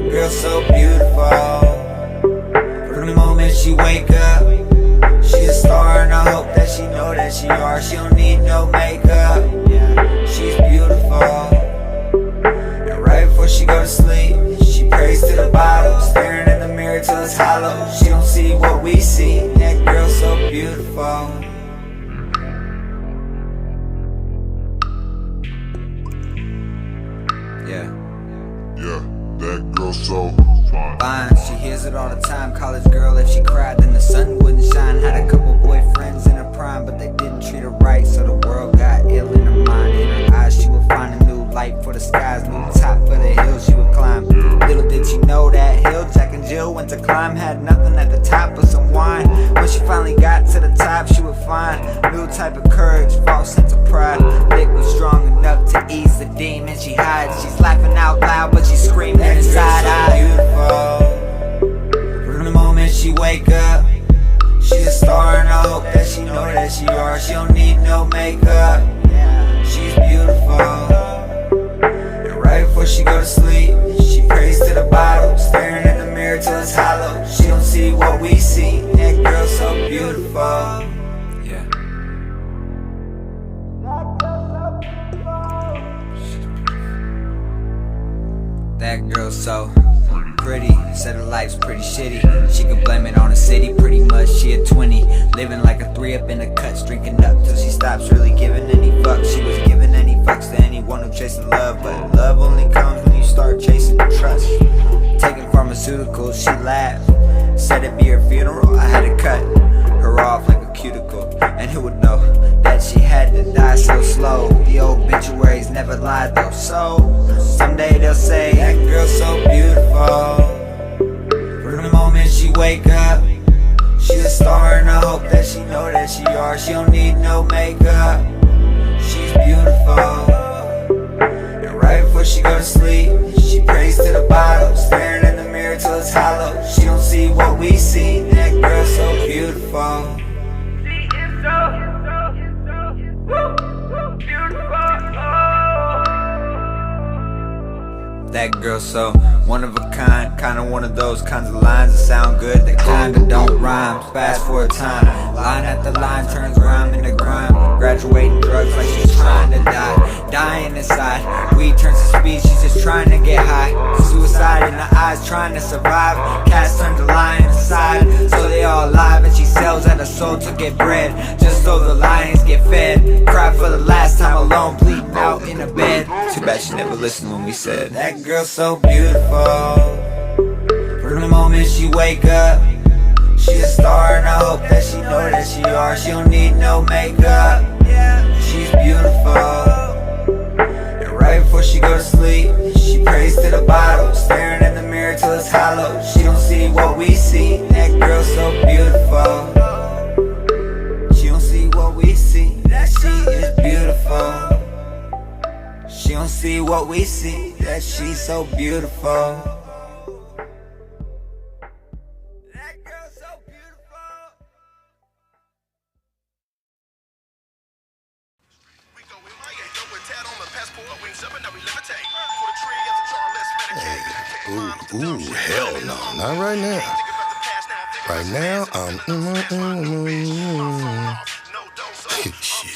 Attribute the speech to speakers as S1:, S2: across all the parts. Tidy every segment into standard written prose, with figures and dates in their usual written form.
S1: girl so beautiful. From the moment she wake up, she a star, and I hope that she know that she are. She don't need no makeup, she's beautiful. And right before she go to sleep, she prays to the bottle, staring in the mirror till it's hollow. She don't see what we see. That girl so beautiful.
S2: Yeah, that girl so
S1: fine. She hears it all the time. College girl, if she cried, then the sun wouldn't shine. Had a couple boyfriends in her prime, but they didn't treat her right, so the world got ill in her mind. In her eyes, she would find a new light for the skies, new top for the hills she would climb. Little did she know that hill Jack and Jill went to climb had nothing at the top but some wine. When she finally got to the top, she would find new type of courage, false sense of pride. Dick was strong enough to ease the demon she hides. She's laughing out loud, but she's screaming inside out. From the moment she wake up, she a star, and I hope that she know that she are. She don't need no makeup, she's beautiful. And right before she go to sleep, she prays to the bottle, staring in the mirror till it's hollow. She don't see what we see. That girl so beautiful. That girl so pretty, said her life's pretty shitty. She could blame it on the city, pretty much she a 20. Living like a 3 up in the cuts, drinking up till she stops really giving any fucks. She was giving any fucks to anyone who chasing love, but love only comes when you start chasing trust. Taking pharmaceuticals, she laughed, said it'd be her funeral. I had to cut her off like a cuticle, and who would know that she had to die so slow. The obituaries never lied though, so someday they'll say that girl so beautiful. From the moment she wake up, she a star, and I hope that she know that she are. She don't need no makeup, she's beautiful. And right before she go to sleep, she prays to the bottle, staring in the mirror till it's hollow. She don't see what we see. That girl so beautiful. That girl so one of a kind, kinda one of those kinds of lines that sound good, that kinda don't rhyme. Fast forward time, line after line turns rhyme into grime. Graduating drugs like she's trying to die, dying inside. Weed turns to speed, she's just trying to get high. Suicide in her eyes, trying to survive. Cats turn to lion inside, so they all alive, and she sells out her soul to get bread, just so the lions get fed. Cry for the last time alone, bleeding out in her bed. Too bad she never listened when we said that girl so beautiful. From the moment she wake up, she a star, and I hope that she know that she are. She don't need no makeup, she's beautiful. And right before she go to sleep, she prays to the bottle, staring in the mirror till it's hollow. She don't see what we see. That girl so beautiful. She don't see what we see. That she is beautiful. She don't see what we see, that she's so beautiful. That girl's so beautiful.
S3: We go with my go with tat on the passport, wings up and now we levitate. For the tree as a jar, let's medicate.
S2: Ooh, hell no, not right now. Right now, shit.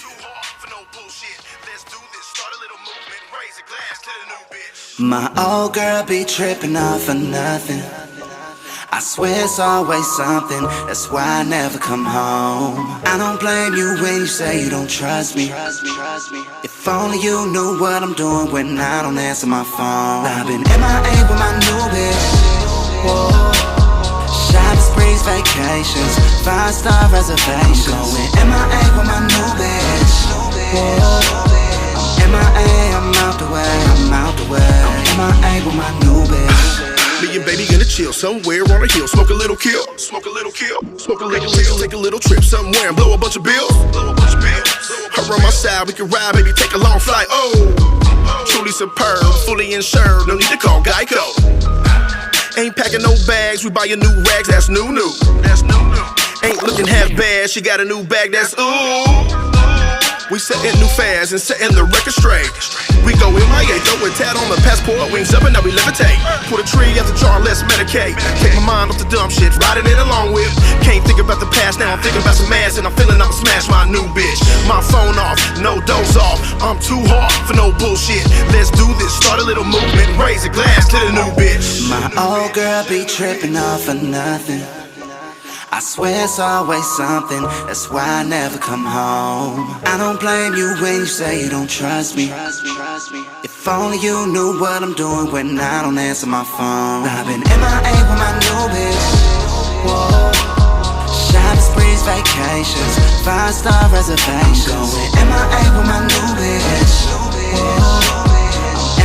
S4: My old girl be tripping off of nothing. I swear it's always something, that's why I never come home. I don't blame you when you say you don't trust me. If only you knew what I'm doing when I don't answer my phone. I've been MIA with my new bitch. Whoa. Shopping sprees, vacations, 5-star reservations. I'm going MIA with my new bitch. Whoa. MIA, I'm out the way, I'm out the way. I'm MIA with my new bitch.
S3: Me and baby gonna chill somewhere on a hill, smoke a little kill, smoke a little kill, smoke a little kill, take a little trip somewhere and blow a bunch of bills, blow a bunch of bills. Her on my side, we can ride, maybe take a long flight. Oh, truly superb, fully insured, no need to call Geico. Ain't packing no bags, we buying new rags, that's new. That's new. Ain't looking half bad, she got a new bag, that's ooh. We setting new fads and setting the record straight. We go MIA, throw a tat on the passport, wings up and now we levitate. Put a tree at the jar, let's medicate. Take my mind off the dumb shit, riding it along with. Can't think about the past, now I'm thinking about some ass, and I'm feeling I'ma smash my new bitch. My phone off, no doze off. I'm too hard for no bullshit. Let's do this, start a little movement, raise a glass to the new bitch.
S4: My old girl be tripping off for nothing. I swear it's always something, that's why I never come home. I don't blame you when you say you don't trust me. If only you knew what I'm doing when I don't answer my phone. I've been MIA with my new bitch. Whoa. Shopping sprees, vacations, 5-star reservations. Going MIA with my new bitch. Whoa.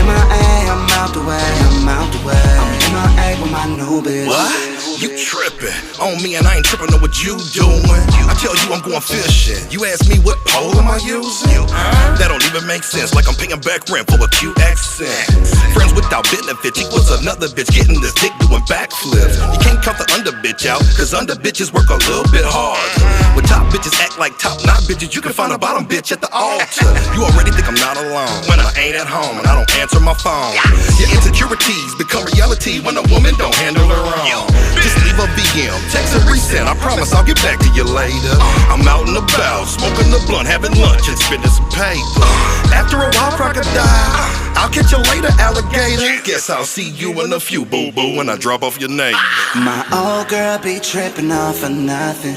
S4: MIA, I'm out the way, I'm out the way. I'm MIA with my new bitch.
S3: What? You trippin' on me and I ain't trippin' on what you doing. I tell you I'm going fishing. You ask me what pole am I using? That don't even make sense, like I'm paying back rent for a cute accent. Friends without benefits equals another bitch getting this dick doing backflips. You can't count the under bitch out, cause under bitches work a little bit hard. When top bitches act like top not bitches, you can find a bottom bitch at the altar. You already think I'm not alone when I ain't at home and I don't answer my phone. Your insecurities become reality when a woman don't handle her own. Just leave a VM, text and resend. I promise I'll get back to you later. I'm out and about, smoking the blunt, having lunch and spending some paper. After a while, crocodile, I'll catch you later, alligator. Guess I'll see you in a few, boo-boo, when I drop off your name.
S4: My old girl be tripping off for nothing.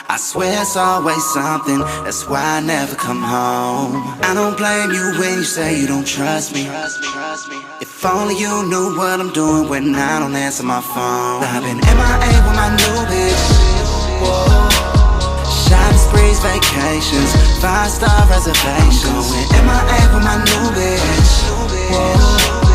S4: I swear it's always something, that's why I never come home. I don't blame you when you say you don't trust me. If only you knew what I'm doing when I don't answer my phone. I've been MIA with my new bitch. Whoa. Shopping sprees, vacations, 5-star reservations. Going MIA with my new bitch. Whoa.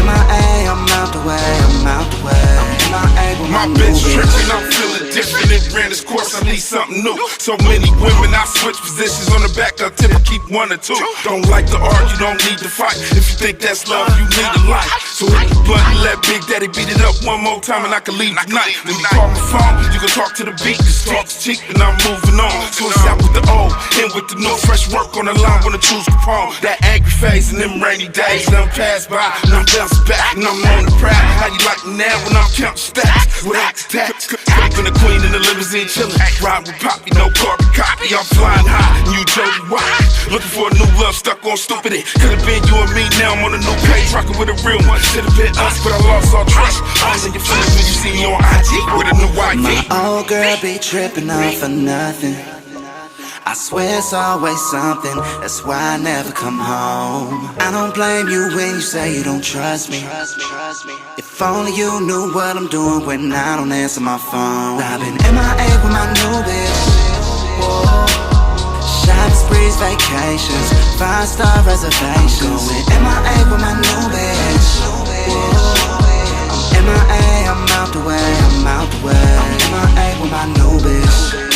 S4: MIA, I'm out the way, I'm out the way. MIA with my new
S5: bitch
S4: bitch.
S5: trippin', I'm feeling different. It ran this course, I need something new. So many women, I switch positions on the back. I tip, I keep 1 or 2. Don't like to argue, don't need to fight. If you think that's love, you need a life. So hit the blunt and let Big Daddy beat it up one more time, and I can leave tonight. When you call my phone, you can talk to the beat. This talk's cheap, and I'm moving on. So it's out with the old, in with the new. Fresh work on the line, wanna choose Capone. That angry face and them rainy days, them pass by, and I'm bouncing back, and I'm on the prowl. How you like me now when I'm counting stacks? With stacks, creeping the queen in the limousine chillin'. Ride with Poppy, no carbon copy. I'm flying high, and you Jody White. Looking for a new love, stuck on stupid. It could've been you and me, now I'm on a new page. Rockin' with a real one, should've been us, but I lost all trust. All in your feelings when you see me on IG with a new YG.
S4: My old girl be tripping off for nothing. I swear it's always something, that's why I never come home. I don't blame you when you say you don't trust me. If only you knew what I'm doing when I don't answer my phone. I've been MIA with my new bitch. Whoa. Shopping sprees, vacations, 5-star reservations. Going MIA with my new bitch. Whoa. I'm MIA, I'm out the way, I'm out the way. I'm MIA with my new bitch.